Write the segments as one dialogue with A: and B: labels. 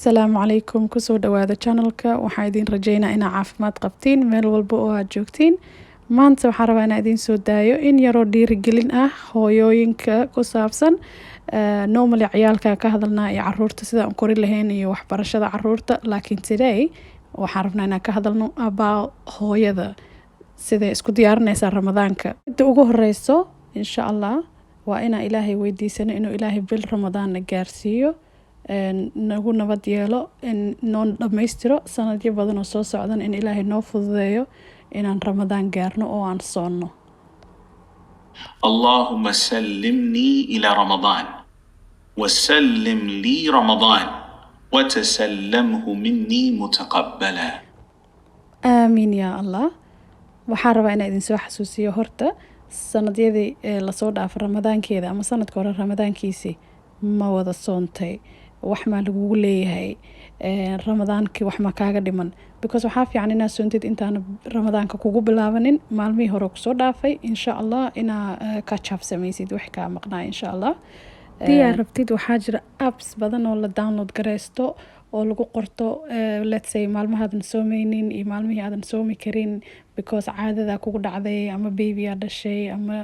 A: Assalaamu calaykum, kusoo dhawaada channelka. Waxaan idin rajeynaa inaa caafimaad qabtiin meel walba oo aad joogtiin. Maanta waxaan rabaa inaan idin soo daayo in yaroo dhiirigelin ah hooyooyinka ku saabsan normally ciyaalka ka hadalnaa iyo caruurta sida aan kori lahayn iyo waxbarashada caruurta, laakiin today waxaan rabnaa inaan ka hadalno about hooyada sida isku diyaarinaysa ramadaanka. Inta ugu horeyso insha Allah waa inaan Ilaahay weydiisano inuu Ilaahay bil Ramadaan na gaarsiiyo nagu nabad yeelo noo dhammaystiro sanadyo badan oo soo socdan in Ilaahay noo fududeeyo inaan Ramadaan gaarno oo aan soonno.
B: اللهم سلمني إلى رمضان وسلم لي رمضان وتسلمه مني متقبلا.
A: آمين يا الله. waxaan rabaa inaan idin soo xasuusiyo horta sanadyadii la soo dhaafay ramadaankeeda ama sanadka hore ramadaankiisi ma wada soontay wax ma lagu leeyahay ramadaankii wax ma kaaga dhiman because waxaa fiican inaad soontid intaan ramadaanka kugu bilaabanin maalmihii hore kusoo dhaafay insha Allah inaa catch up samaysid wax ka maqnaa insha Allah. Diyaar rabtid waxaa jira apps badan oo la download gareysto oo lagu qorto let's say maalmahaadan soomeynin iyo maalmihii aadan soomi karin because caadada kugu dhacday ama baby aa dhashay ama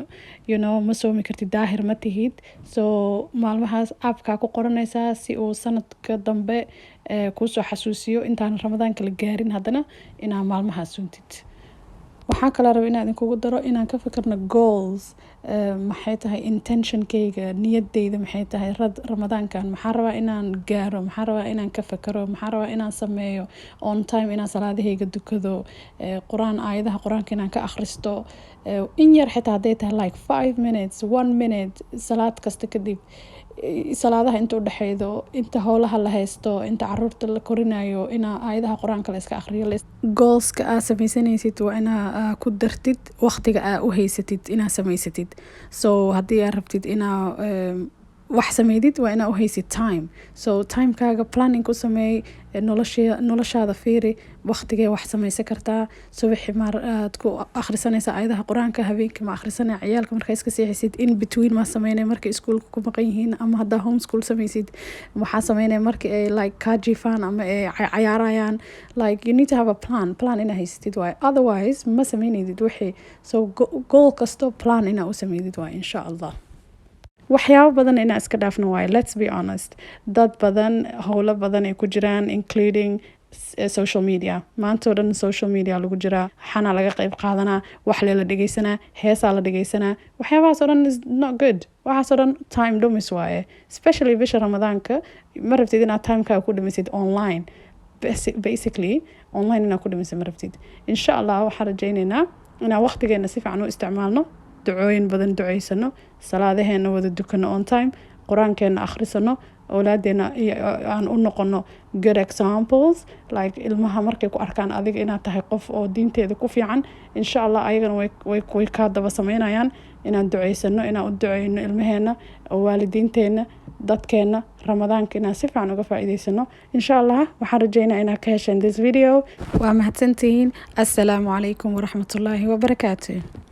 A: ma soomi kartid daahir ma tihid, so maalmahaas appka ku qoranaysaa si uu sanadka dambe kuu soo xasuusiyo intaan ramadaanka la gaarin haddana inaa maalmahaas soontid. waxaan kala rabaa inaan idinkugu daro inaan ka fikirno goals, maxay tahay intentionkayga, niyadeyda maxay tahay ramadaankan, maxaan rabaa inaan gaaro, maxaan rabaa inaan ka fikiro, maxaan rabaa inaan sameeyo on time, inaan salaadahayga dukado, quraan aayadaha quraanka inaan ka akhristo in yar xitaa hadday tahay like 5 minutes 1 minute salaad kasta kadib salaadaha inta u dhaxaydo inta howlaha la haysto inta caruurta la korinayo inaa aayadaha quraanka la iska akhriyo. goalska aad samaysanaysid waa inaa ku dartid waqtiga aad u haysatid inaa samaysatid, so haddii aad rabtid inaa wax sameydid waa inaa u haysid time, so timekaaga planning ku sameey, noloshaada fiiri waqtigee wax samaysan kartaa. subaxii maar aad ku akhrisanaysa aayadaha quraanka, habeenkii ma akhrisanay ciyaalka markaa iska seexisid in between ma sameynay markay iskuulka ku maqan yihiin ama haddaa homeschool samaysid waxaa sameynay markii ay like ka jiifaan ama ay cayaarayaan, like you need to have a plan inaa haysatid waay, otherwise ma sameynaysid wixii. so goal kasto plan inaa u sameydid waay insha Allah. waxyaabo badan inaa iska dhaafno waay, let's be honest, dad badan howlo badan ay ku jiraan including social media. maanta oo dhan social media lagu jiraa, waxaana laga qayb qaadanaa, wax la dhageysanaa, heesaa la dhageysanaa, waxyaabahaas oo dhan is not good. waxaas oo dhan time dumis waaye, especially bisha ramadaanka ma rabtid inaad timekaaga ku dhimisid online, basically online inaad ku dhimisid ma rabtid. insha Allah waxaan rajeynaynaa inaan waqtigeena si fiican u isticmaalno, ducooyin badan duceysano, salaadaheena wada dukano on time, quraankeena akhrisano, awlaadeena aan u noqono good examples, like ilmaha markay ku arkaan adiga inaad tahay qof oo diinteeda ku fiican insha Allah ayagana way ka daba sameynayaan. inaan duceysano, inaan u duceyno ilmaheena, waalidiinteena, dadkeena ramadaanka inaan si fiican uga faa'iideysano insha Allah. waxaan rajeynaa inaad ka hesheen this video. waa mahadsantihiin. assalaamu calaykum waraxmatullaahi wabarakaatuh.